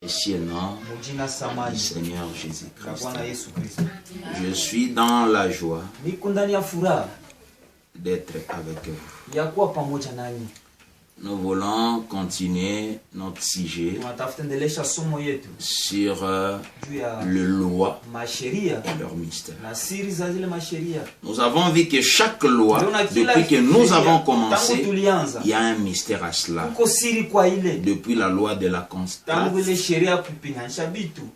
Ici nom du Seigneur Jésus-Christ. Je suis dans la joie d'être avec vous. Nous voulons continuer notre sujet sur le loi et leur mystère. Nous avons vu que chaque loi, depuis que nous avons commencé, il y a un mystère à cela. Depuis la loi de la constance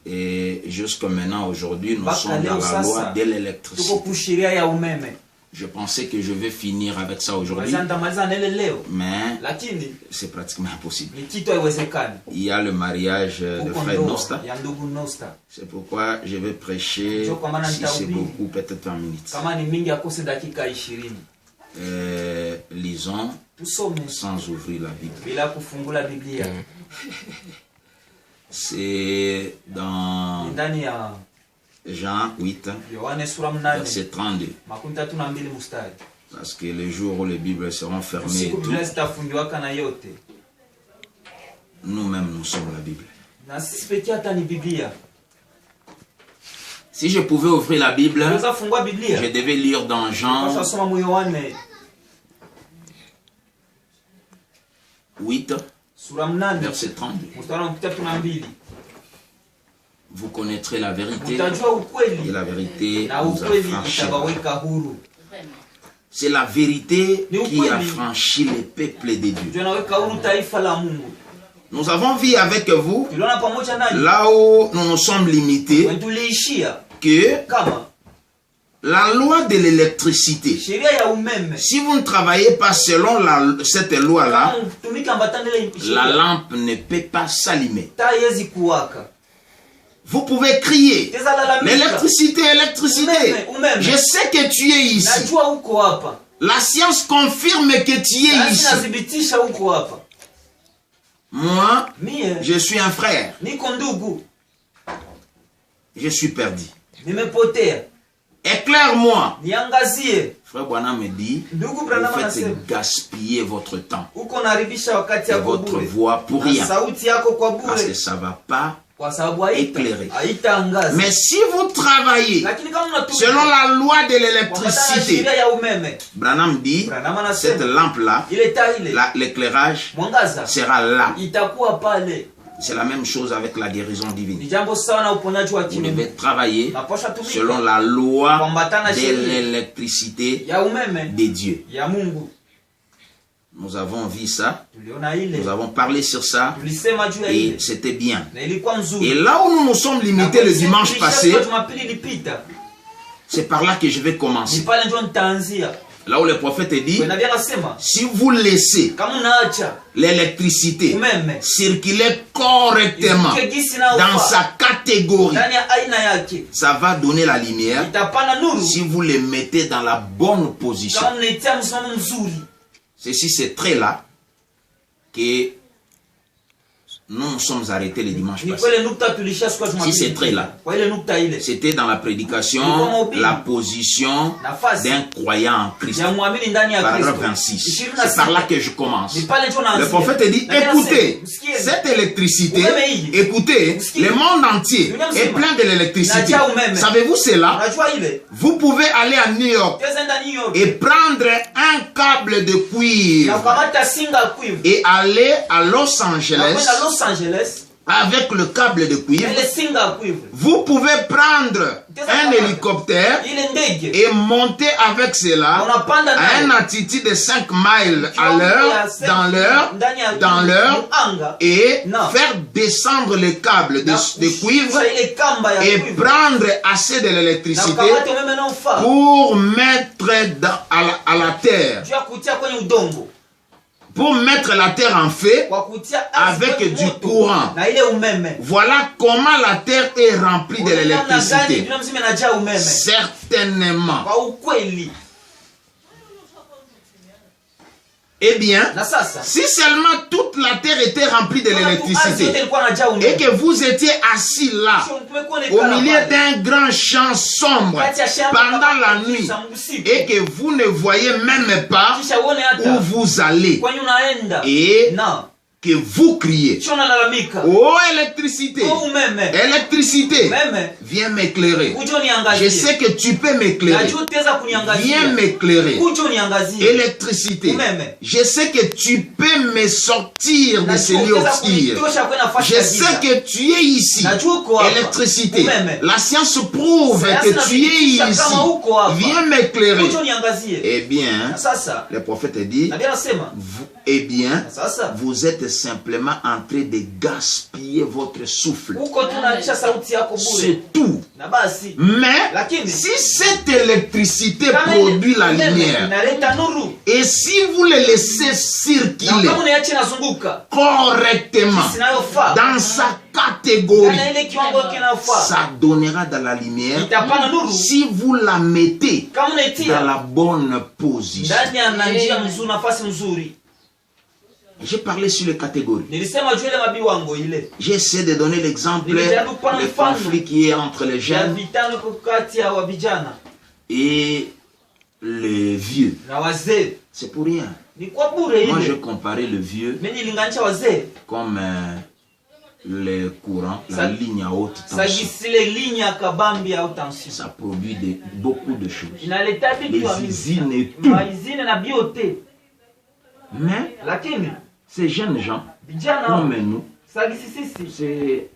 et jusqu'à maintenant, aujourd'hui, nous sommes dans la loi de l'électricité. Je pensais que je vais finir avec ça aujourd'hui, mais c'est pratiquement impossible. Il y a le mariage de frère Nosta. C'est pourquoi je vais prêcher, si c'est beaucoup, peut-être 20 minutes. Lisons sans ouvrir la Bible. C'est dans Jean 8, verset 32. Parce que le jour où les Bibles seront fermées, nous-mêmes nous sommes la Bible. Si je pouvais ouvrir la Bible, je devais lire dans Jean 8, verset 32. Vous connaîtrez la vérité et la vérité vous affranchira. C'est la vérité qui affranchit les peuples de Dieu. Nous avons vu avec vous, là où nous nous sommes limités, que la loi de l'électricité, si vous ne travaillez pas selon cette loi-là, la lampe ne peut pas s'allumer. Vous pouvez crier, l'électricité, électricité. Je sais que tu es ici. La science confirme que tu es ici. Moi, je suis un frère. Je suis perdu. Éclaire-moi. Frère Bwana me dit, vous faites gaspiller votre temps et votre voix pour rien. Parce que ça ne va pas éclairer. Mais si vous travaillez selon la loi de l'électricité, Branham dit, cette lampe-là, l'éclairage sera là. C'est la même chose avec la guérison divine. Vous devez travailler selon la loi de l'électricité de Dieu. Nous avons vu ça, nous avons parlé sur ça, et c'était bien. Et là où nous nous sommes limités le dimanche passé, c'est par là que je vais commencer. Là où le prophète dit, si vous laissez l'électricité circuler correctement dans sa catégorie, ça va donner la lumière si vous les mettez dans la bonne position. Ceci, c'est très là que nous nous sommes arrêtés le dimanche passé. Si c'est très là, c'était dans la prédication, la position d'un croyant en Christ. Paragraphe 26. C'est par là que je commence. Le prophète dit, écoutez, cette électricité, écoutez, le monde entier est plein de l'électricité. Savez-vous cela? Vous pouvez aller à New York et prendre un câble de cuivre et aller à Los Angeles avec le câble de cuivre. Vous pouvez prendre un hélicoptère et monter avec cela à une altitude de 5 miles à l'heure, dans l'heure, et faire descendre le câble de cuivre et prendre assez de l'électricité pour mettre à la terre. Pour mettre la terre en feu avec du courant. Voilà comment la terre est remplie de l'électricité. Certainement. Eh bien, si seulement toute la terre était remplie de l'électricité et que vous étiez assis là, au milieu d'un grand champ sombre pendant la nuit et que vous ne voyez même pas où vous allez, et que vous criez, oh électricité, électricité, viens m'éclairer. Je sais que tu peux m'éclairer. Viens m'éclairer. Électricité, je sais que tu peux me sortir de ce lieu obscur. Je sais que tu es ici. Électricité, la science prouve que tu es ici. Viens m'éclairer. Eh bien, le prophète dit, eh bien, vous êtes simplement en train de gaspiller votre souffle. C'est tout. Mais si cette électricité produit la lumière, et si vous le laissez circuler correctement dans sa catégorie, ça donnera de la lumière si vous la mettez dans la bonne position. J'ai parlé sur les catégories. J'essaie de donner l'exemple du conflit qui est entre les jeunes et les vieux. C'est pour rien. Moi, je comparais le vieux comme le courant, la ligne à haute tension. Ça produit beaucoup de choses. Les usines et tout. Mais ces jeunes gens, comme nous, c'est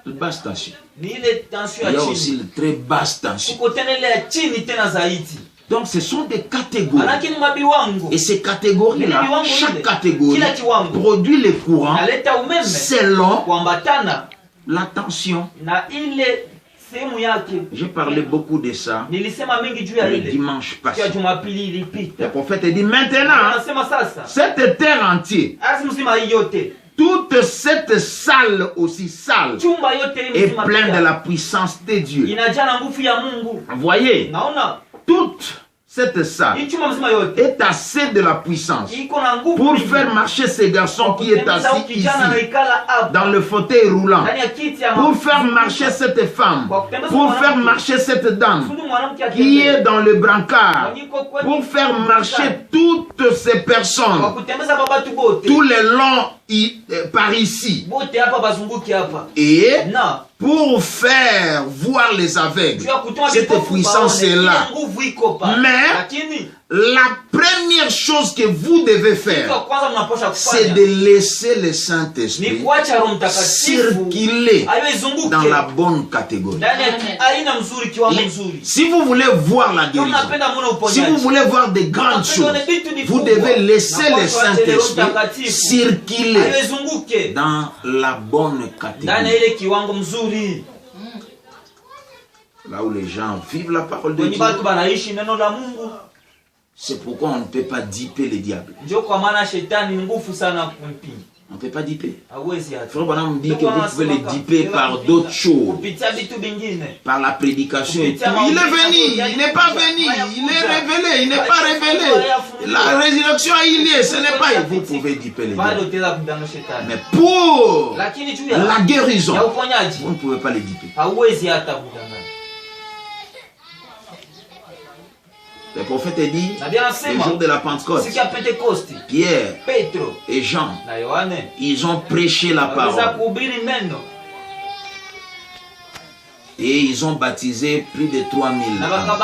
une basse tension. Il y a aussi une très basse tension. Donc ce sont des catégories. Et ces catégories-là, chaque catégorie produit le courant selon la tension. J'ai parlé beaucoup de ça le dimanche passé. Le prophète dit maintenant, cette terre entière, toute cette salle aussi sale est pleine de la puissance de Dieu. Vous voyez, toute cette salle est assez de la puissance pour faire marcher ces garçons qui est assis ici dans le fauteuil roulant, pour faire marcher cette femme, pour faire marcher cette dame qui est dans le brancard, pour faire marcher toutes ces personnes tout le long par ici, et pour faire voir les aveugles. Cette puissance est là. Mais la première chose que vous devez faire, c'est de laisser le Saint-Esprit circuler dans la bonne catégorie. Si vous voulez voir la guérison, si vous voulez voir de grandes choses, vous devez laisser le Saint-Esprit circuler dans la bonne catégorie. Là où les gens vivent la parole de Dieu. C'est pourquoi on ne peut pas diper le diable. On ne peut pas diper. Frère Branham dit que vous pouvez le diper par d'autres choses. Par la prédication et tout. Il est venu, il n'est pas venu. Il est révélé, il n'est pas révélé. La résurrection a eu lieu, ce n'est pas. Vous pouvez diper le diable. Mais pour la guérison, vous ne pouvez pas le diper. Le prophète dit, le jour de la Pentecôte, Pierre et Jean, ils ont prêché la parole. Et ils ont baptisé plus de 3000 âmes.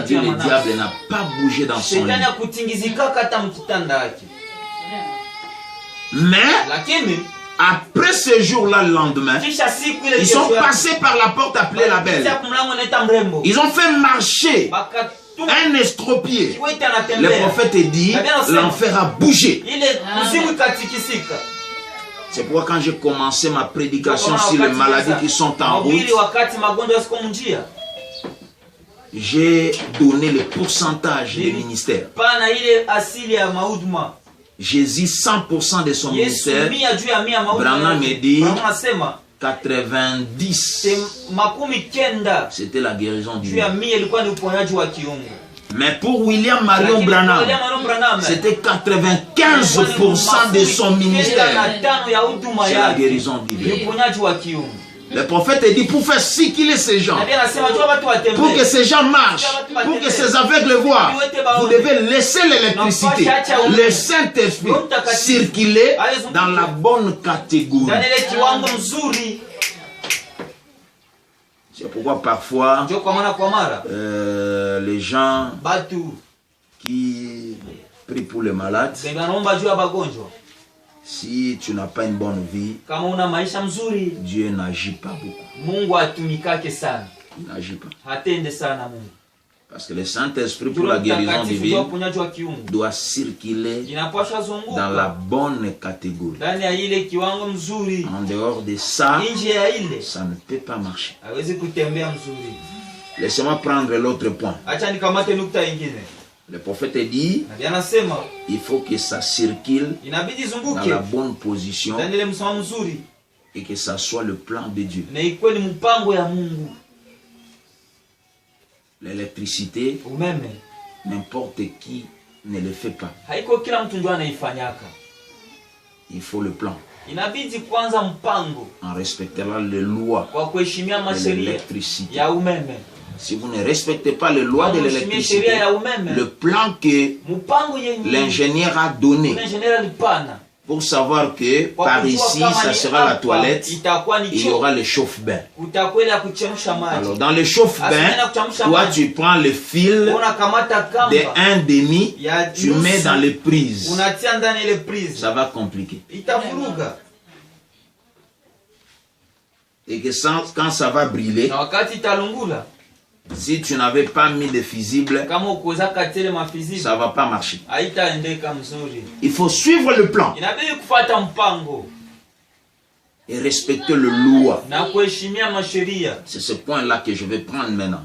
Et le diable n'a pas bougé dans son lit. Mais après ce jour-là, le lendemain, ils sont passés par la porte appelée la Belle. Ils ont fait marcher un estropié. Le prophète dit, l'enfer a bougé. C'est pourquoi quand j'ai commencé ma prédication sur les maladies qui sont en route, j'ai donné le pourcentage des ministères. Jésus 100% de son ministère. Branham me dit 90. C'était la guérison du monde. Mais pour William Marion Branham, c'était 95% de son ministère. C'est la guérison du monde. Le prophète dit pour faire circuler ces gens, pour que ces gens marchent, pour que ces aveugles voient, vous devez laisser l'électricité, le Saint-Esprit circuler dans la bonne catégorie. C'est pourquoi parfois les gens qui prient pour les malades, si tu n'as pas une bonne vie, Dieu n'agit pas beaucoup. Il n'agit pas. Parce que le Saint-Esprit pour la guérison divine doit circuler dans la bonne catégorie. En dehors de ça, ça ne peut pas marcher. Laissez-moi prendre l'autre point. Le prophète dit, il faut que ça circule dans la bonne position et que ça soit le plan de Dieu. L'électricité, n'importe qui ne le fait pas. Il faut le plan. En respectant les lois de l'électricité. Si vous ne respectez pas les lois de l'électricité, le plan que l'ingénieur a donné pour savoir que par ici, ça sera la toilette, il y aura le chauffe-bain. Alors dans le chauffe-bain, toi tu prends le fil de 1,5, tu mets dans les prises. Ça va compliquer. Et que quand ça va brûler, si tu n'avais pas mis de fusible, ça ne va pas marcher. Il faut suivre le plan et respecter le loi. C'est ce point-là que je vais prendre maintenant.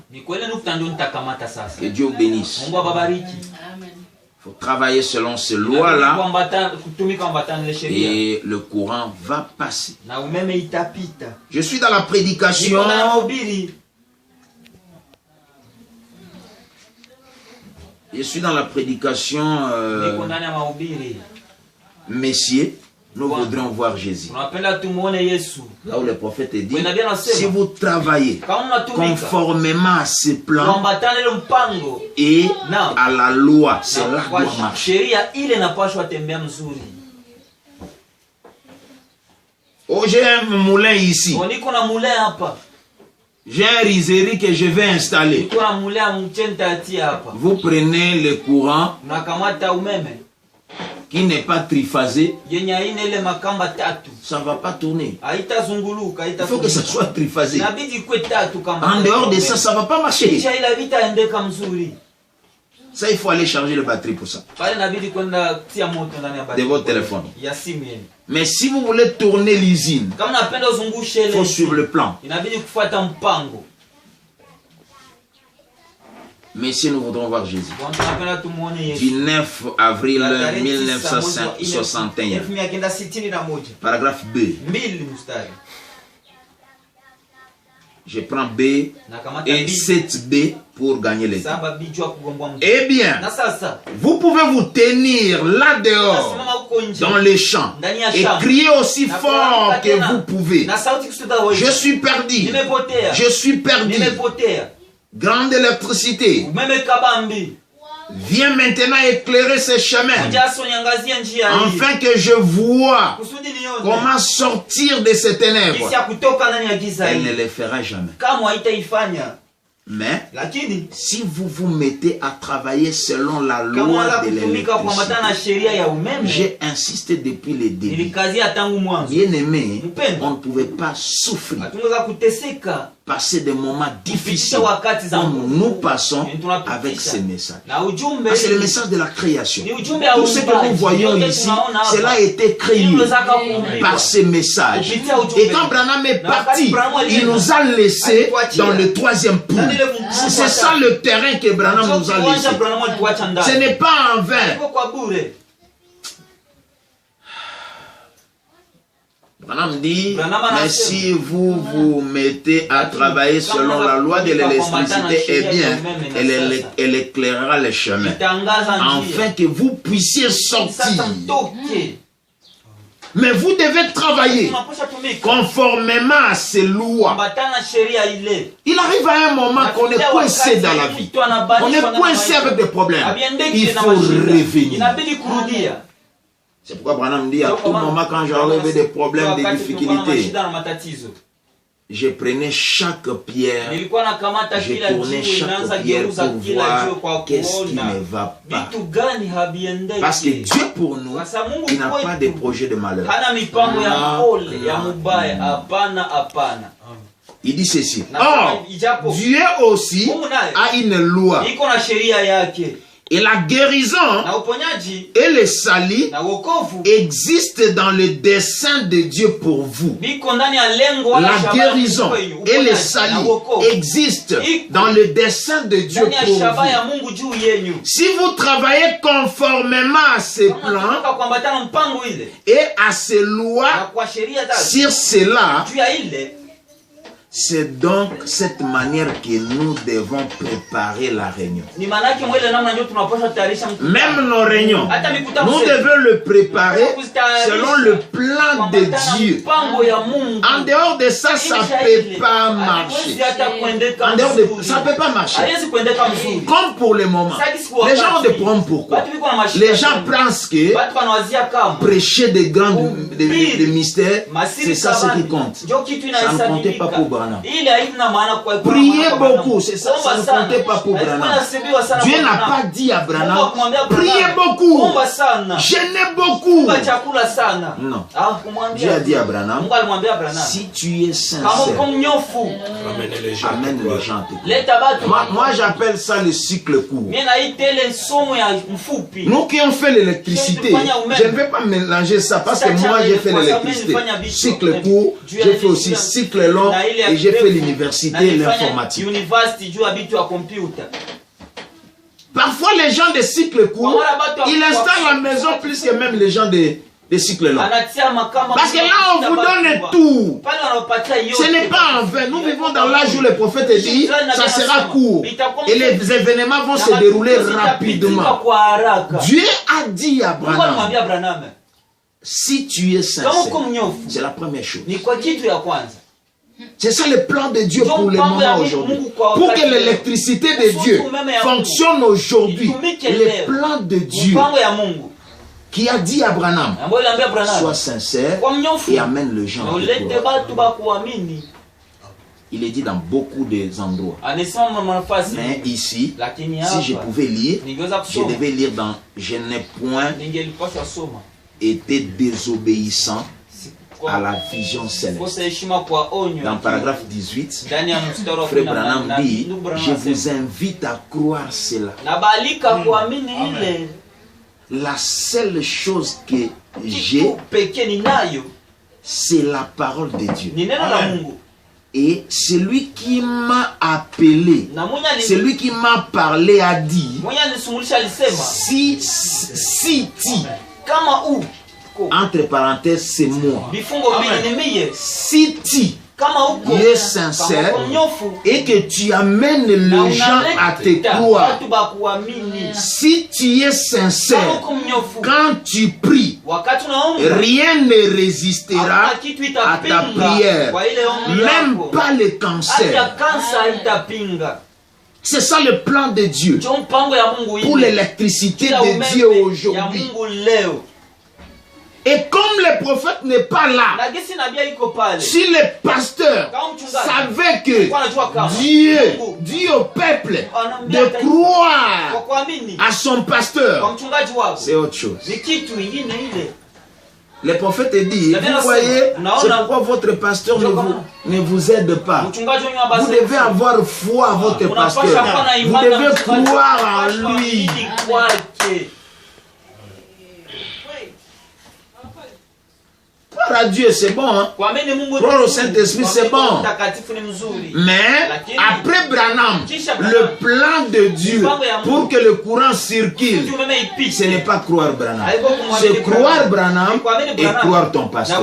Que Dieu bénisse. Il faut travailler selon ces lois-là et le courant va passer. Je suis dans la prédication. Je suis dans la prédication, messieurs, nous voudrions voir Jésus. Là où le prophète dit, si vous travaillez conformément à ce plan et à la loi, cela doit marcher. Oh, j'ai un moulin ici. J'ai un rizerie que je vais installer. Vous prenez le courant qui n'est pas triphasé. Ça ne va pas tourner. Il faut que ça soit triphasé. En dehors de ça, ça ne va pas marcher. Ça, il faut aller charger la batterie pour ça. De votre téléphone. Mais si vous voulez tourner l'usine, il faut suivre le plan. Mais si nous voudrons voir Jésus, du 9 avril 1961, paragraphe B. Je prends B et 7B pour gagner les temps. Eh bien, vous pouvez vous tenir là dehors, dans les champs, et crier aussi fort que vous pouvez. Je suis perdu. Je suis perdu. Grande électricité. Viens maintenant éclairer ces chemins, afin que je vois comment sortir de ces ténèbres. Elle ne le fera jamais. Mais si vous vous mettez à travailler selon la loi de l'électricité, j'ai insisté depuis le début. Bien aimé, on ne pouvait pas souffrir, passer des moments difficiles comme nous passons avec ces messages. C'est le message de la création. Tout ce que nous voyons ici, cela a été créé par ces messages. Et quand Branham est parti, il nous a laissé dans le troisième point. C'est ça le terrain que Branham nous a laissé. Ce n'est pas en vain. Branham dit, mais si vous vous mettez à travailler selon la loi de l'électricité, eh bien, elle éclairera les chemins, afin que vous puissiez sortir. Mais vous devez travailler conformément à ces lois. Il arrive à un moment qu'on est coincé dans la vie. On est coincé avec des problèmes. Il faut revenir. C'est pourquoi Branham dit à tout moment quand j'aurais des problèmes, des difficultés, je prenais chaque pierre, je tournais chaque pierre pour voir qu'est-ce qui ne va pas. Parce que Dieu pour nous, il n'a pas de projet de malheur. Il dit ceci. Or, Dieu aussi a une loi. Et la guérison et le salut existent dans le dessein de Dieu pour vous. La guérison et le salut existent dans le dessein de Dieu pour vous. Si vous travaillez conformément à ces plans et à ces lois, sur cela, c'est donc cette manière que nous devons préparer la réunion. Même nos réunions, nous devons le préparer selon le plan de Dieu. En dehors de ça, ça ne peut pas marcher. En dehors de ça ne peut pas marcher. Comme pour le moment. Les gens ont des problèmes. Pourquoi? Les gens pensent que prêcher des grands des mystères, c'est ça ce qui compte. Ça ne comptait pas pour Branham. Priez beaucoup, c'est ça, ça ne comptait pas pour Branham. Dieu n'a pas dit à Branham, priez beaucoup, jeûnez beaucoup. Non. Dieu a dit à Branham, si tu es sincère, amène les gens à te croire. Moi j'appelle ça le cycle court. Nous qui ont fait l'électricité, je ne vais pas mélanger ça parce que moi j'ai fait l'électricité. Cycle court, j'ai fait aussi cycle long et j'ai fait l'université, l'informatique. Parfois les gens de cycle court, ils installent la maison plus que même les gens de cycle long. Parce que là on vous donne tout. Ce n'est pas en vain. Nous vivons dans l'âge où le prophète dit ça sera court. Et les événements vont se dérouler rapidement. Dieu a dit à Branham, si tu es sincère, c'est la première chose. C'est ça le plan de Dieu pour le moment aujourd'hui. Pour que l'électricité de Dieu fonctionne aujourd'hui, le plan de Dieu qui a dit à Branham, sois sincère et amène le gens. Il est dit dans beaucoup d'endroits. Mais ici, si je pouvais lire, je devais lire dans je n'ai point été désobéissant à la vision céleste. Dans paragraphe 18, Frère Branham dit, je vous invite à croire cela. La seule chose que j'ai, c'est la parole de Dieu. Et celui qui m'a appelé, celui qui m'a parlé a dit, si entre parenthèses, c'est moi. Si tu es sincère et que tu amènes les gens à te croire, si tu es sincère, quand tu pries, rien ne résistera à ta prière, même pas le cancer. C'est ça le plan de Dieu pour l'électricité de Dieu aujourd'hui. Et comme le prophète n'est pas là, si le pasteur savait que Dieu dit au peuple de croire à son pasteur, c'est autre chose. Le prophète dit, vous voyez, c'est pourquoi votre pasteur ne vous aide pas. Vous devez avoir foi à votre pasteur. Vous devez croire en lui. Croire à Dieu, c'est bon. Hein? Croire au Saint-Esprit, c'est bon. Mais après Branham, le plan de Dieu pour que le courant circule, ce n'est pas croire Branham. C'est croire Branham et croire ton pasteur.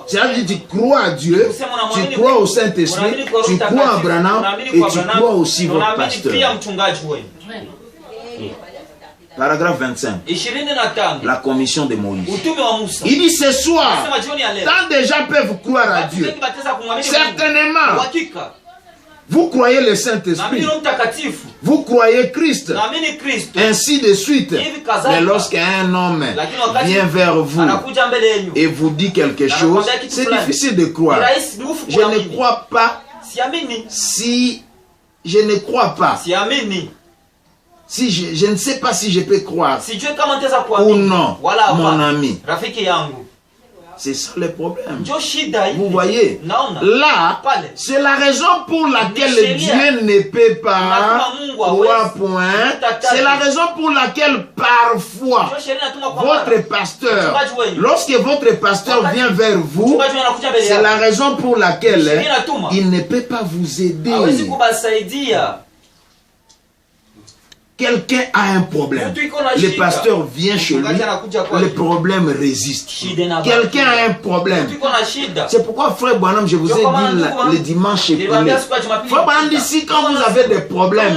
C'est-à-dire que tu crois à Dieu, tu crois au Saint-Esprit, tu crois à Branham et tu crois aussi votre pasteur. Paragraphe 25. La commission de Moïse. Il dit ce soir, tant des gens peuvent croire à Dieu, certainement, vous croyez le Saint-Esprit, vous croyez Christ, ainsi de suite. Mais lorsqu'un homme vient vers vous et vous dit quelque chose, c'est difficile de croire. Je ne crois pas si je ne crois pas. Si je ne sais pas si je peux croire ou non, mon ami. C'est ça le problème. Vous voyez, là, c'est la raison pour laquelle Dieu ne peut pas, 3 points, c'est la raison pour laquelle parfois, votre pasteur, lorsque votre pasteur vient vers vous, c'est la raison pour laquelle il ne peut pas vous aider. Quelqu'un a un problème. Le pasteur vient chez lui. Le problème résiste. Quelqu'un a un problème. C'est pourquoi, frère Branham, je vous ai dit le dimanche écoulé. Frère Branham dit, si quand vous avez des problèmes,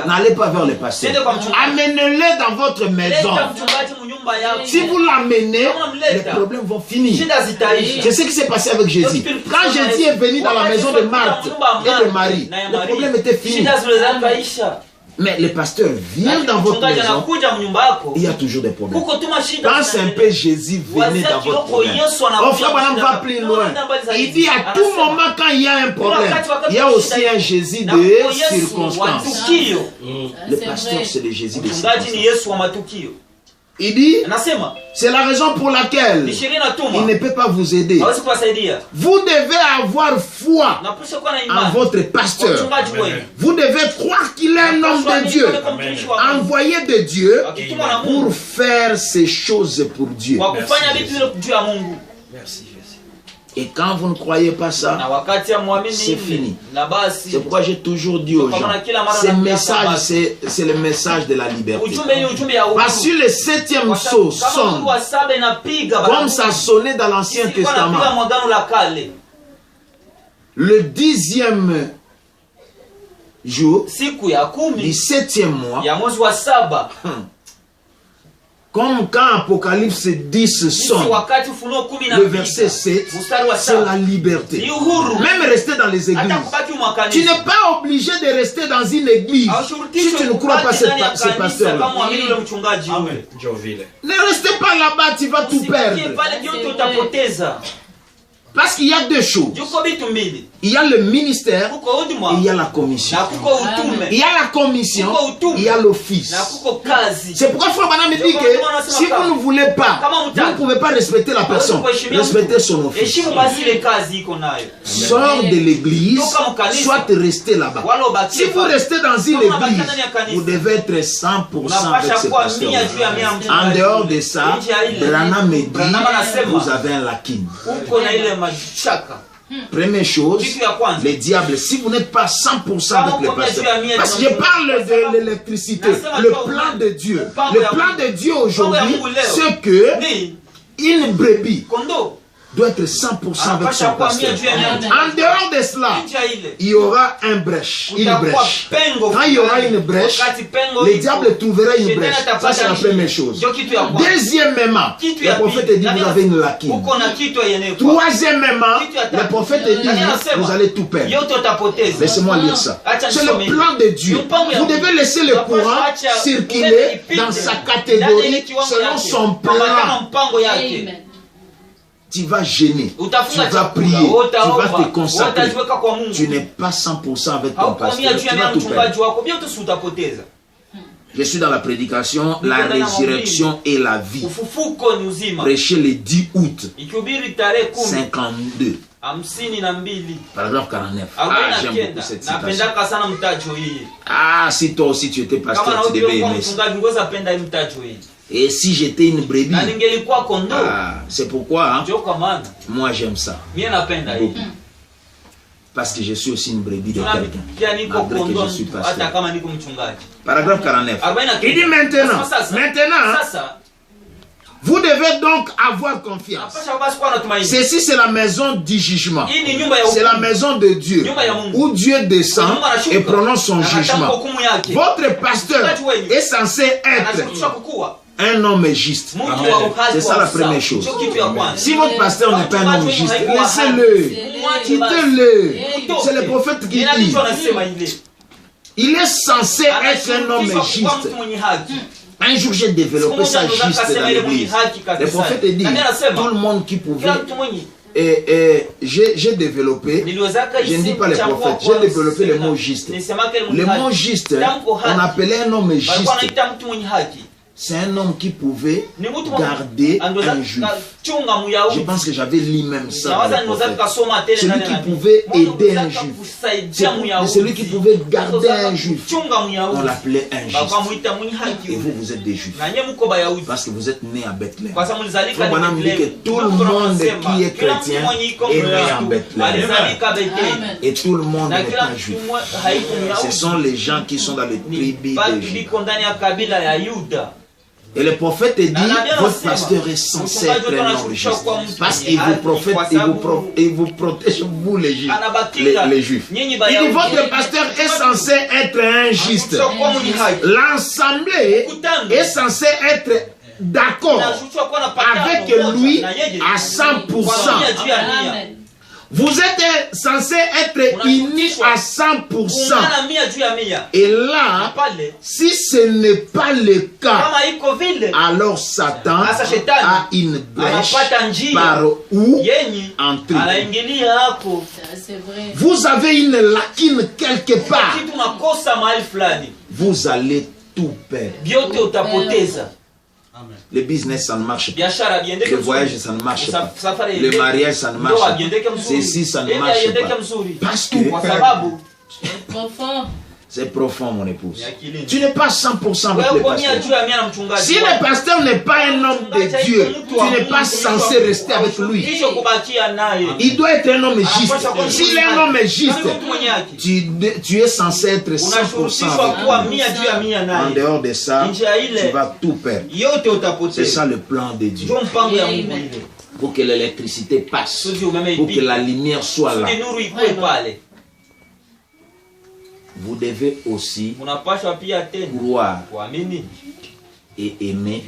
n'allez pas vers le pasteur. Amenez-le dans votre maison. Si vous l'amenez, les problèmes vont finir. C'est ce qui s'est passé avec Jésus. Quand Jésus est venu dans la maison de Marthe et de Marie, le problème était fini. Mais le pasteur vient dans votre maison, il y a toujours des problèmes. Pense un peu, Jésus venait dans votre problème. Oh, frère Branham va plus loin. Il dit à tout moment quand il y a un problème, il y a aussi un Jésus de circonstance. Le pasteur, c'est le Jésus de circonstance. Il dit, c'est la raison pour laquelle il ne peut pas vous aider. Vous devez avoir foi en votre pasteur. Vous devez croire qu'il est un homme de Dieu, envoyé de Dieu pour faire ces choses pour Dieu. Merci. Et quand vous ne croyez pas ça, c'est fini. C'est pourquoi j'ai toujours dit aux gens, ce message, c'est le message de la liberté. Parce que le 7e sceau sonne, comme ça sonnait dans l'Ancien Testament. Le 10e jour, du 7e mois, comme quand Apocalypse 10 sonne, le verset 7, c'est la liberté. Même rester dans les églises. Tu n'es pas obligé de rester dans une église si tu ne crois pas ce pasteur-là. Ne restez pas là-bas, tu vas tout perdre. Parce qu'il y a deux choses. Il y a le ministère et il y a la commission. Il y a la commission, il y a l'office. C'est pourquoi Frère Branham dit que si vous ne voulez pas, vous ne pouvez pas respecter la personne. Respectez son office. Sors de l'église, soit restez là-bas. Si vous restez dans une église, vous devez être 100% avec ce pasteur. En dehors de ça, Branham me dit, vous avez un laquine. Première chose, le diable, si vous n'êtes pas 100% avec le pasteur, parce que je parle de l'électricité, le plan de Dieu. Le plan de Dieu aujourd'hui, c'est que une brebis doit être 100% avec son pasteur. En dehors de cela, il y aura une brèche. Quand il y aura une brèche, le diable trouvera une brèche. Ça, c'est la première chose. Deuxièmement, le prophète dit vous avez une laquine. Troisièmement, le prophète dit vous allez tout perdre. Laissez-moi lire ça. C'est le plan de Dieu. Vous devez laisser le courant circuler dans sa catégorie selon son plan. Tu vas gêner, tu vas prier, tu vas te consacrer. Tu n'es pas 100% avec ton pasteur, tu vas tout perdre. Je suis dans la prédication, la résurrection et la vie. Prêché le 10 août 52. Paragraphe 49. Ah, j'aime beaucoup cette citation. Ah, si toi aussi tu étais pasteur, tu devais aimer ça. Et si j'étais une brebis, c'est pourquoi moi j'aime ça beaucoup. Parce que je suis aussi une brebis de quelqu'un, malgré que je suis pasteur. Paragraphe 49. Il dit maintenant, Vous devez donc avoir confiance. Ceci, c'est la maison du jugement. C'est la maison de Dieu, où Dieu descend et prononce son jugement. Votre pasteur est censé être un homme juste. C'est ça la première chose. Si votre pasteur n'est pas un homme juste, laissez-le. Quittez-le. C'est le prophète qui dit. Il est censé être un homme juste. Un jour, j'ai développé ça juste dans l'église. Le prophète dit, tout le monde qui pouvait... Et j'ai développé, je ne dis pas les prophètes, j'ai développé le mot juste. Le mot juste, on appelait un homme juste. C'est un homme qui pouvait garder un juif. Je pense que j'avais lu même ça. Celui qui pouvait aider un juif. Celui qui pouvait garder un juif. On l'appelait un juif. Et vous, vous êtes des juifs. Parce que vous êtes nés à Bethléem. Frère Branham dit que tout le monde qui est chrétien est né en Bethléem. Et tout le monde n'est pas juif. Ce sont les gens qui sont dans les tribus des juifs. Et le prophète dit, votre pasteur est censé être un homme juste. Parce qu'il vous protège, vous les juifs. Il dit, votre pasteur est censé être un juste. L'assemblée est censé être d'accord avec lui à 100%. Vous êtes censé être unis à 100%. Et là, si ce n'est pas le cas, alors Satan a une brèche par où entrer. Vous avez une lacune quelque part. Vous allez tout perdre. Le business, ça ne marche pas. Le voyage, ça ne marche pas. Le mariage, ça ne marche pas. Ceci, ça ne marche pas. Parce que c'est profond, mon épouse. Tu n'es pas 100% avec le pasteur. Si le pasteur n'est pas un homme de Dieu, tu n'es pas censé rester avec lui. Il doit être un homme juste. S'il est un homme juste, tu es censé être 100% avec lui. En dehors de ça, tu vas tout perdre. C'est ça le plan de Dieu. Pour que l'électricité passe, pour que la lumière soit là. Vous devez aussi croire et aimer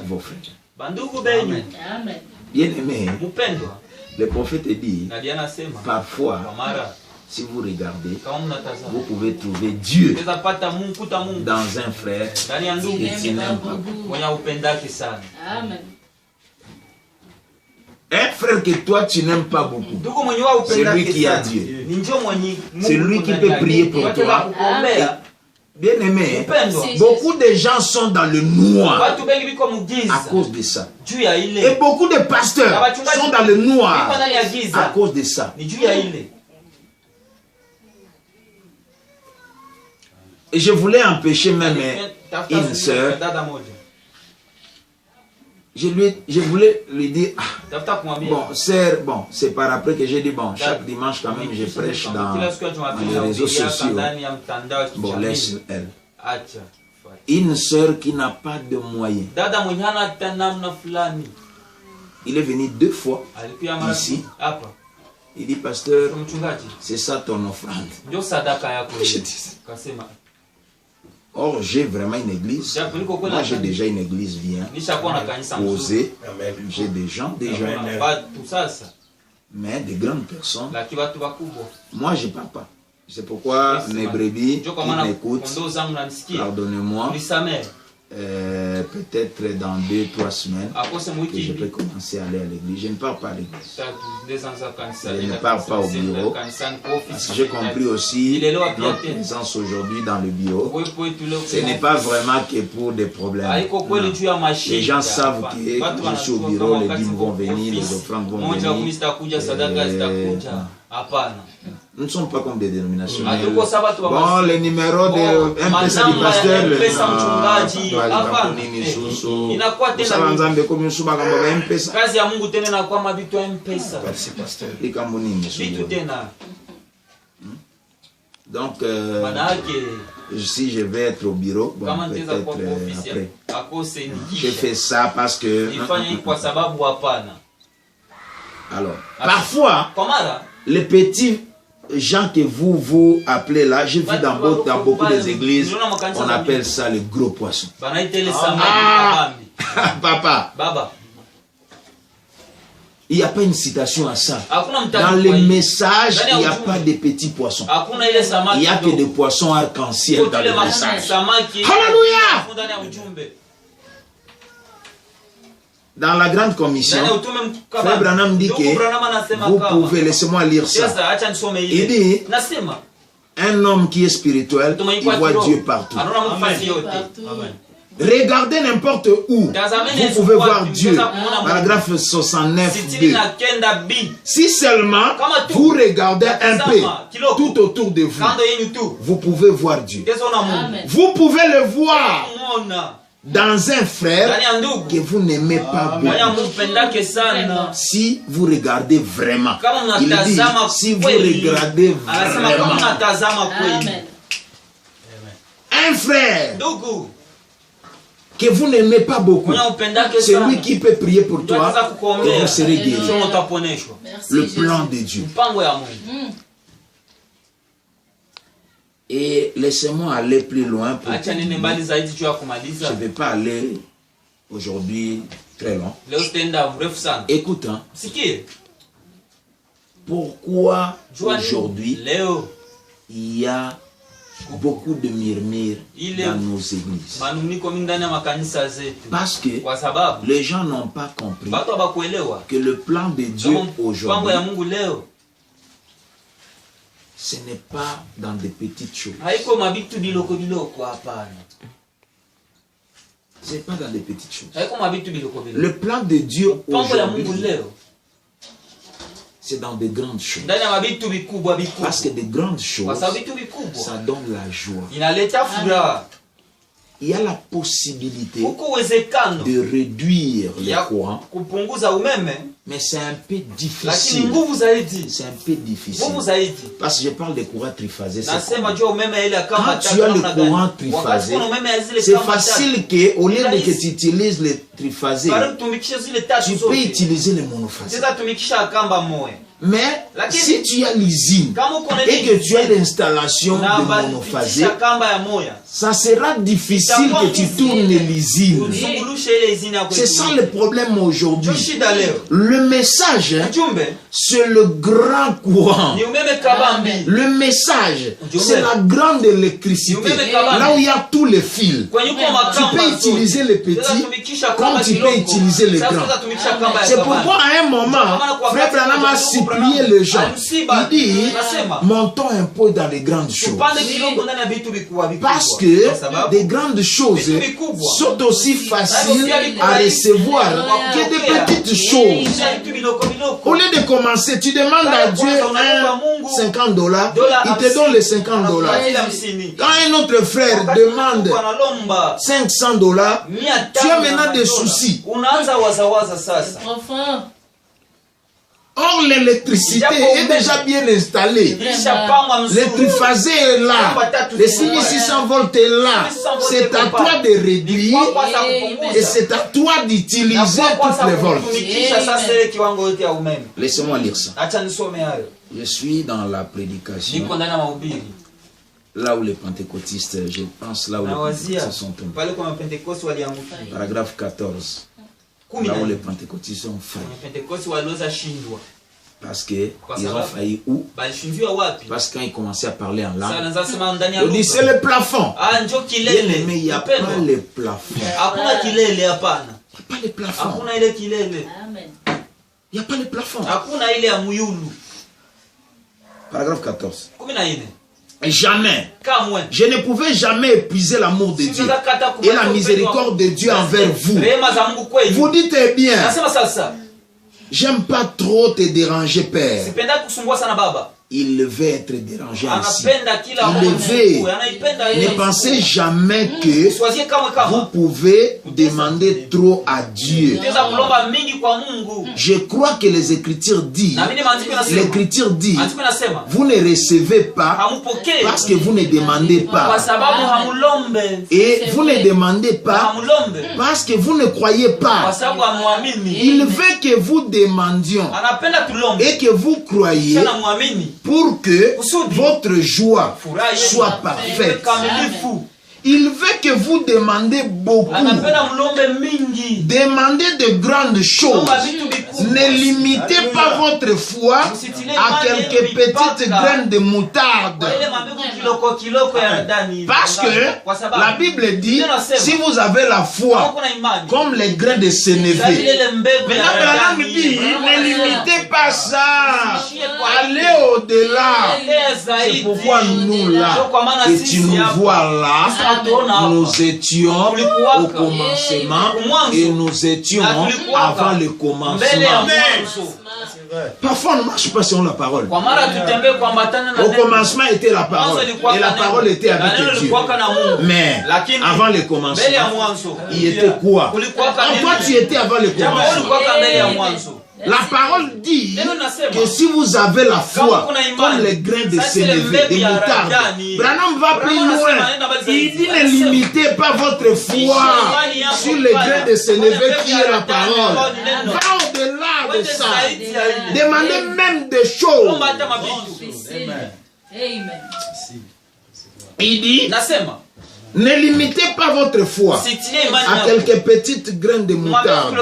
vos frères. Bien aimé, le prophète dit, parfois, si vous regardez, vous pouvez trouver Dieu dans un frère que tu n'aimes pas. Un frère que toi tu n'aimes pas beaucoup, c'est lui qui a Dieu. C'est lui qui peut prier pour toi. Bien aimé, beaucoup de gens sont dans le noir à cause de ça. Et beaucoup de pasteurs sont dans le noir à cause de ça. Et je voulais empêcher même une sœur. Je voulais lui dire, bon, sœur, bon, c'est par après que j'ai dit, bon, chaque dimanche quand même, je prêche dans les réseaux sociaux. Bon, laisse-elle. Une sœur qui n'a pas de moyens. Il est venu 2 fois ici. Il dit, pasteur, c'est ça ton offrande. Je dis, or, j'ai vraiment une église. Moi, j'ai déjà une église bien posée. J'ai des gens déjà. Mais des grandes personnes. Moi, je ne parle pas. C'est pourquoi mes brebis qui m'écoutent, pardonnez-moi, peut-être dans 2-3 semaines, que je peux commencer à aller à l'église. Je ne parle pas à l'église. Je ne parle pas au bureau. Parce que j'ai compris aussi notre présence aujourd'hui dans le bureau. Ce n'est pas vraiment que pour des problèmes. Non. Les gens savent que je suis au bureau, les dîmes vont venir, les offrandes vont venir. Nous ne sommes pas comme des dénominations. Bon, les numéros de M-Pesa du pasteur, Donc, si je vais être au bureau, bon, peut-être après. Je fais ça parce que... Alors, parfois, les petits gens que vous appelez là, j'ai vu dans beaucoup des églises, on appelle ça les gros poissons. Papa, il n'y a pas une citation à ça. Dans les messages, il n'y a pas de petits poissons. Il n'y a que des poissons arc-en-ciel dans les messages. Alléluia! Dans la grande commission, Frère Branham dit que vous pouvez, laissez-moi lire ça. Il dit, un homme qui est spirituel, il voit Dieu partout. Regardez n'importe où, vous pouvez voir Dieu. Paragraphe 69, 2. Si seulement vous regardez un peu tout autour de vous, vous pouvez voir Dieu. Vous pouvez le voir dans un frère que vous n'aimez pas beaucoup. Si vous regardez vraiment, il dit, si vous regardez vraiment, un frère que vous n'aimez pas beaucoup, c'est lui qui peut prier pour toi et vous serez guéri. Le plan de Dieu. Et laissez-moi aller plus loin. Je ne vais pas aller aujourd'hui très long. Écoute, hein, pourquoi aujourd'hui il y a beaucoup de murmures dans nos églises? Parce que les gens n'ont pas compris que le plan de Dieu aujourd'hui, ce n'est pas dans des petites choses. Ce n'est pas dans des petites choses. Le plan de Dieu aujourd'hui, c'est dans de grandes choses. Parce que de grandes choses, ça donne la joie. Il y a la possibilité de réduire les courants, mais c'est un peu difficile. C'est un peu difficile. Parce que je parle des courants triphasés. Quand tu as le courant triphasé, c'est facile qu'au lieu de que tu utilises les triphasés, tu peux utiliser les monophasés. Mais si tu as l'usine et que tu as l'installation de monophasé, ça sera difficile que tu tournes l'usine. C'est ça le problème aujourd'hui. Le message, c'est le grand courant. Le message, c'est la grande électricité. Là où il y a tous les fils. Tu peux utiliser les petits comme tu peux utiliser les grands. C'est pourquoi à un moment, Frère Branham a supplié les gens. Il dit, montons un peu dans les grandes choses. Parce que des grandes choses sont aussi faciles à recevoir que des petites choses. Au lieu de commencer, tu demandes à Dieu $50, il te donne les $50. Quand un autre frère demande $500, tu as maintenant des soucis. Or, l'électricité est déjà bien installée. Le triphasé est là. Les 6600 volts est là. C'est à toi de réduire et c'est à toi d'utiliser toutes les volts. Laissez-moi lire ça. Je suis dans la prédication. Là où les pentecôtistes, je pense, là où les pentecôtistes sont tombés. Paragraphe 14. Là où les pentecôtistes sont faillis. Parce qu'ils ont failli où? Parce que quand ils commençaient à parler en langue, on dit c'est le plafond. Mais il n'y a pas le plafond. Il n'y a pas le plafond. Il n'y a pas le plafond. Paragraphe 14. Jamais. Je ne pouvais jamais épuiser l'amour de Dieu et la miséricorde de Dieu envers vous. Vous dites bien, j'aime pas trop te déranger, Père. il devait être dérangé ainsi. Il devait. Ne pensez jamais que vous pouvez demander trop à Dieu. Je crois que les Écritures disent, vous ne recevez pas parce que vous ne demandez pas. Et vous ne demandez pas parce que vous ne croyez pas. Il veut que vous demandions et que vous croyez pour que votre joie soit parfaite. Il veut que vous demandez beaucoup. Demandez de grandes choses. Ne limitez pas votre foi à quelques petites graines de moutarde. Parce que la Bible dit, si vous avez la foi comme les grains de sénévé. Maintenant, Branham dit, ne limitez pas ça. Allez au-delà. C'est pourquoi nous là, et tu nous vois là, nous étions au commencement et nous étions avant le commencement. Parfois on ne marche pas selon la parole. Au commencement était la parole et la parole était avec Dieu. Mais avant le commencement, il était quoi? Toi tu étais avant le commencement. La parole dit que si vous avez la foi comme les grains de sénévé, de moutarde, Branham va plus loin. Il dit ne limitez pas votre foi sur les grains de sénévé qui est la parole. Va au-delà de ça. Demandez même des choses. Il dit ne limitez pas votre foi à quelques petites graines de moutarde.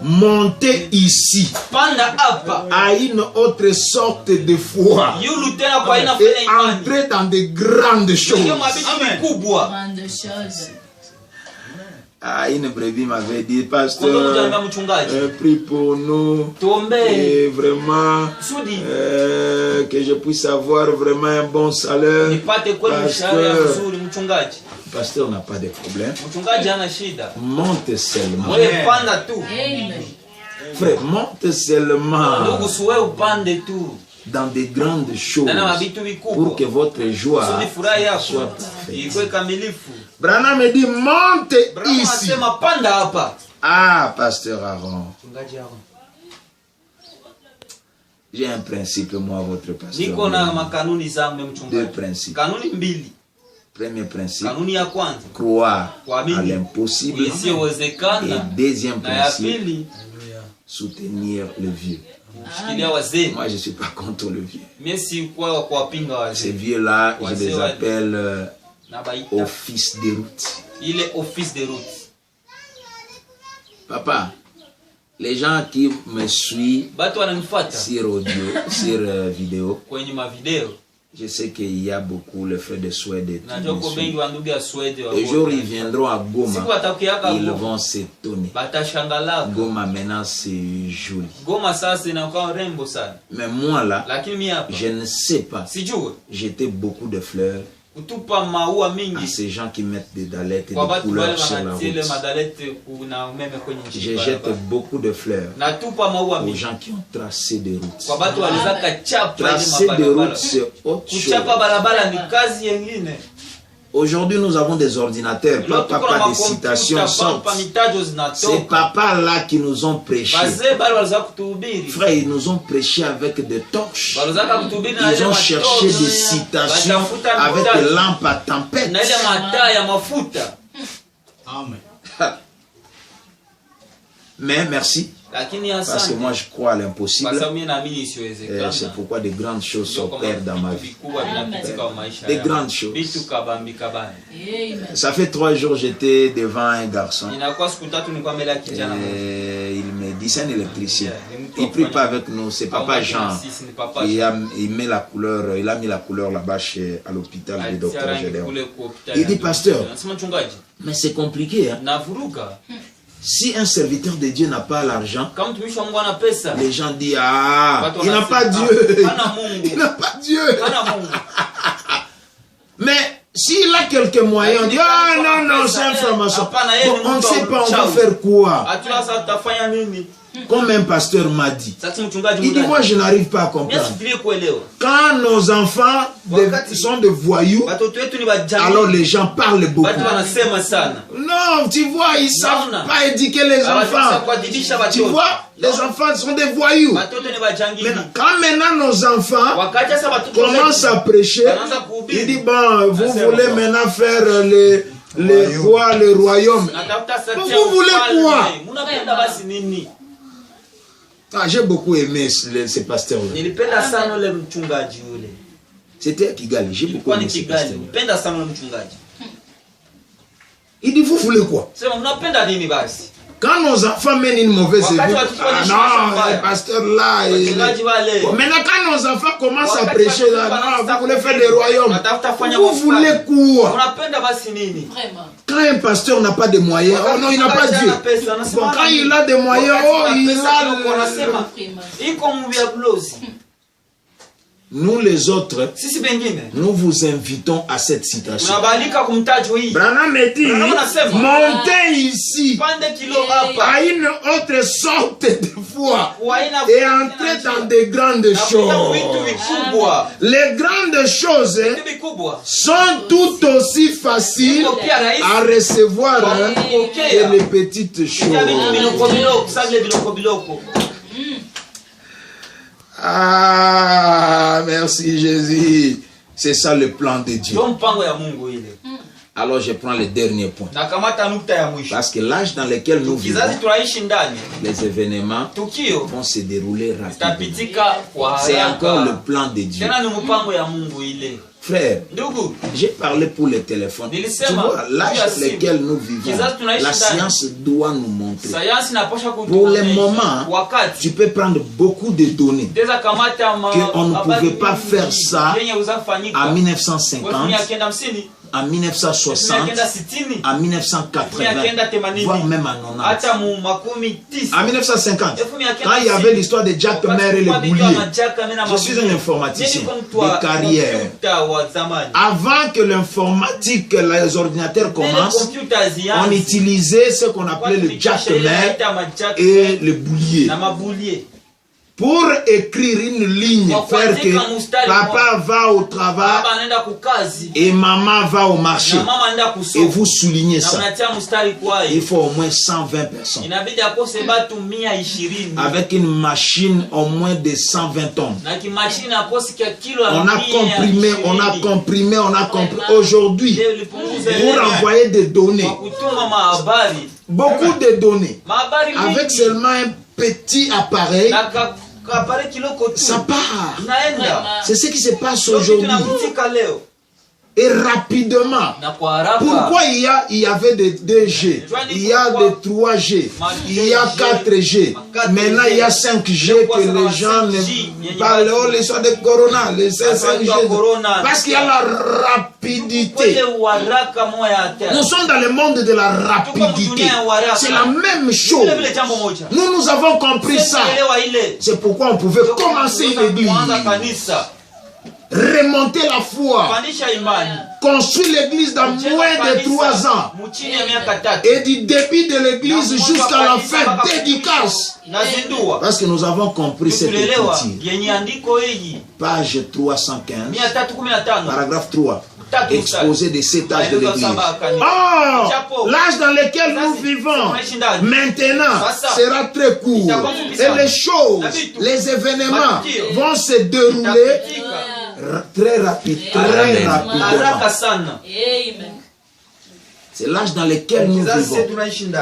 Montez ici à une autre sorte de foi et entrez dans de grandes choses. Une brebis m'avait dit, pasteur, prie pour nous et vraiment que je puisse avoir vraiment un bon salaire. Pasteur n'a pas de problème. Monte seulement. Frère, monte seulement dans de grandes choses pour que votre joie soit parfaite. Branham me dit, monte ici. Ah, pasteur Aaron. J'ai un principe, moi, votre pasteur. Deux principes. Premier principe, croire à l'impossible. Et deuxième principe, soutenir le vieux. Moi, je ne suis pas contre le vieux. Ces vieux-là, je les appelle office de route. Il est office de route. Papa, les gens qui me suivent sur audio, sur vidéo, je sais qu'il y a beaucoup le fait de Suède. Les jours ils viendront à Goma, ils vont s'étonner. Goma maintenant c'est joli. Mais moi là, je ne sais pas jeter beaucoup de fleurs à ces gens qui mettent des dalettes et des couleurs sur la route. Je jette beaucoup de fleurs aux gens qui ont tracé des routes. Tracer des routes, c'est autre chose. Aujourd'hui, nous avons des ordinateurs. Papa, des citations sortent. C'est papa là qui nous ont prêché. Frère, ils nous ont prêché avec des torches. Ils ont cherché des citations avec des lampes à tempête. Amen. Mais merci. Parce que moi je crois à l'impossible. C'est pourquoi de grandes choses s'opèrent dans ma vie. Des grandes choses. Ça fait 3 jours j'étais devant un garçon. Il me dit c'est un électricien. Il ne prie pas avec nous. C'est papa Jean. Il met la couleur. Il a mis la couleur là-bas à l'hôpital du docteur Gédéon. Il dit pasteur, mais c'est compliqué. Hein? Si un serviteur de Dieu n'a pas l'argent, les gens disent, ah, il n'a pas Dieu. Il n'a pas Dieu. Mais s'il a quelques moyens, on dit, ah non, c'est un franc-maçon. Bon, on ne sait pas, on va faire quoi? Comme un pasteur m'a dit. Il dit, moi je n'arrive pas à comprendre. Quand nos enfants sont des voyous, alors les gens parlent beaucoup. Non, tu vois, ils ne savent pas éduquer les enfants. Tu vois, les enfants sont des voyous. Quand maintenant nos enfants commencent à prêcher, il dit, bon, vous voulez maintenant faire le royaume. Vous voulez quoi? Ah, j'ai beaucoup aimé ces pasteurs-là. C'était à Kigali, j'ai beaucoup aimé ces pasteurs-là. Il dit, vous voulez quoi? Quand nos enfants mènent une mauvaise vie, ah non, le pasteur là. Maintenant, quand nos enfants commencent à prêcher là, non, vous voulez faire des royaumes. Vous voulez quoi? Quand un pasteur n'a pas de moyens, oh non, il n'a pas Dieu. Bon, quand il a des moyens, oh, il a Nous les autres, nous vous invitons à cette citation. Branham dit, montez ici à une autre sorte de foi et entrez dans de grandes choses. Les grandes choses sont tout aussi faciles à recevoir que les petites choses. Ah, merci Jésus. C'est ça le plan de Dieu. Alors je prends le dernier point. Parce que l'âge dans lequel nous vivons, les événements vont se dérouler rapidement. C'est encore le plan de Dieu. Frère, j'ai parlé pour le téléphone. Tu vois, l'âge dans lequel nous vivons, la science doit nous montrer. Pour le moment, tu peux prendre beaucoup de données. Qu'on ne pouvait pas faire ça en 1950. En 1960, en 1980, voire même en 90. En 1950, quand il y avait l'histoire de Jack Mer et les bouliers, je suis un informaticien de carrière. Avant que l'informatique, les ordinateurs commencent, on utilisait ce qu'on appelait le Jack Mer et le boulier. Pour écrire une ligne, faire que papa va au travail et maman va au marché, et vous soulignez ça, il faut au moins 120 personnes. Avec une machine au moins de 120 tonnes. On a comprimé, on a comprimé, on a comprimé. Aujourd'hui, pour envoyer des données, beaucoup de données, avec seulement un petit appareil, ça part. C'est ce qui se passe aujourd'hui. Et rapidement. Pourquoi il y avait des 2G, il y a des 3G, il y a 4G. Maintenant il y a 5G que les gens ne parlent. Oh, l'histoire de Corona, les 5G. Parce qu'il y a la rapidité. Nous sommes dans le monde de la rapidité. C'est la même chose. Nous avons compris ça. C'est pourquoi on pouvait commencer une église. Remonter la foi, construire l'église dans moins de 3 ans, et du début de l'église jusqu'à la fin, dédicace. Parce que nous avons compris cette écriture. Page 315, paragraphe 3. Exposé des 7 âges de l'église. Oh, l'âge dans lequel nous vivons maintenant sera très court. Et les choses, les événements vont se dérouler très rapidement. C'est l'âge dans lequel nous vivons.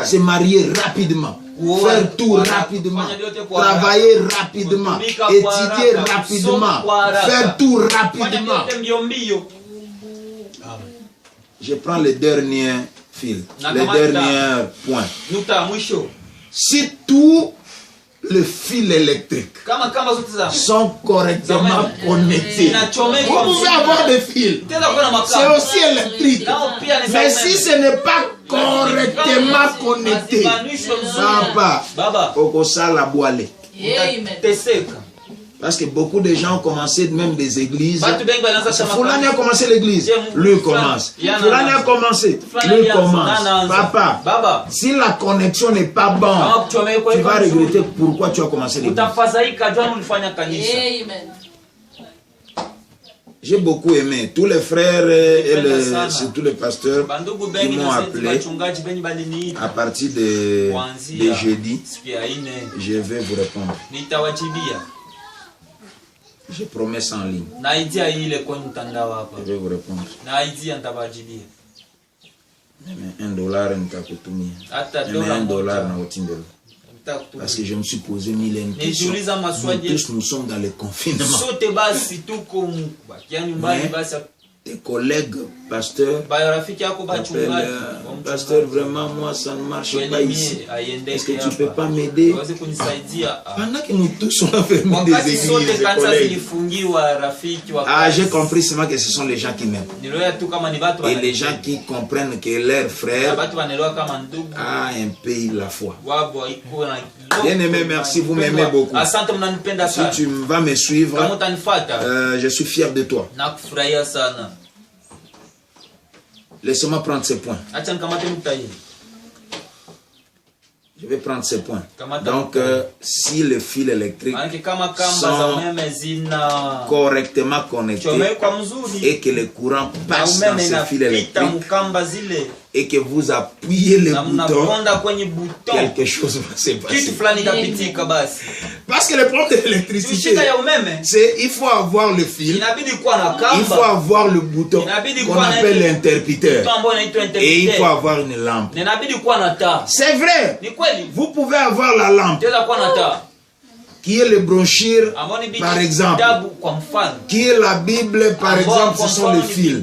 Se marier rapidement. Faire tout rapidement, travailler rapidement, étudier rapidement, faire tout rapidement. Je prends le dernier fil, le dernier point. Si tous les fils électriques sont correctement connectés, vous pouvez avoir des fils, c'est aussi électrique. Mais si ce n'est pas correctement connecté, ça va pas. Parce que beaucoup de gens ont commencé même des églises. Fulani a commencé l'église. Lui commence. Fulani a commencé. Lui commence. Papa, si la connexion n'est pas bonne, tu vas regretter pourquoi tu as commencé l'église. J'ai beaucoup aimé. Tous les frères et surtout les pasteurs qui m'ont appelé à partir de jeudi. Je vais vous répondre. J'ai promesse en ligne. Je vais vous répondre. Mais $1 n'a pas tout mis. $1 n'a pas. Parce que je me suis posé 1000 questions. Nous tous, nous sommes dans le confinement. Tes collègues pasteurs, pasteur, vraiment, moi, ça ne marche pas ici. Est-ce que tu ne peux pas m'aider? Pendant que nous tous sommes enfermés des églises, j'ai compris seulement que ce sont les gens qui m'aiment. Et les gens qui comprennent que leur frère a un pays la foi. Bien aimé, merci, vous m'aimez beaucoup. Si tu vas me suivre, je suis fier de toi. Laissez-moi prendre ces points. Je vais prendre ces points. Donc, si les fils électriques sont correctement connectés et que le courant passe dans ces fils électriques et que vous appuyez le bouton, quelque chose va se passer. Parce que le problème de l'électricité, c'est qu'il faut avoir le fil, il faut avoir le bouton qu'on appelle l'interrupteur et il faut avoir une lampe. C'est vrai, vous pouvez avoir la lampe qui est le brochure par exemple, qui est la Bible par exemple, ce sont les fils.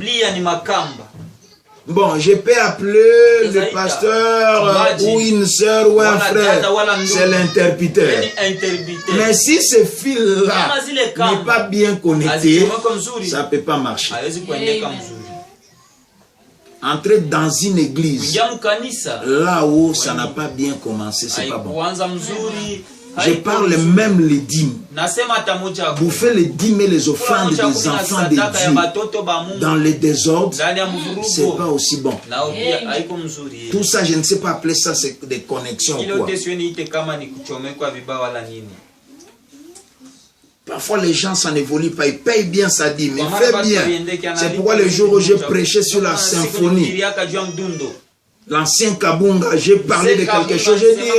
Bon, je peux appeler le pasteur ou une soeur ou un frère, c'est l'interrupteur. Mais si ce fil-là n'est pas bien connecté, ça ne peut pas marcher. Entrer dans une église, là où ça n'a pas bien commencé, c'est pas bon. Je parle même les dîmes. Vous faites les dîmes et les offrandes des enfants de Dieu dans les désordres, c'est pas aussi bon. Tout ça, je ne sais pas appeler ça, c'est des connexions ou quoi. Parfois les gens, ça n'évolue pas, ils payent bien sa dîme, ils font bien. C'est pourquoi le jour où j'ai prêché sur la symphonie, l'ancien Kabunga, j'ai parlé de quelque chose, j'ai dit,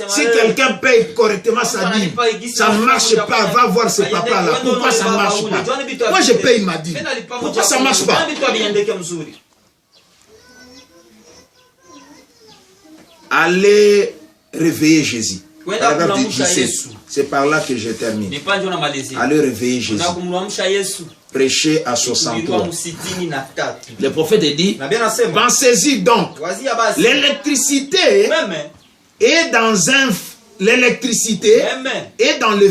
si quelqu'un paye correctement sa dîme, ça ne marche pas, va voir ce papa-là, pourquoi ça ne marche pas? Moi je paye ma dîme, pourquoi ça ne marche pas? Allez réveiller Jésus. C'est par là que je termine. Allez réveiller Jésus. Prêcher à 63. Le prophète dit, pensez-y donc. L'électricité est dans le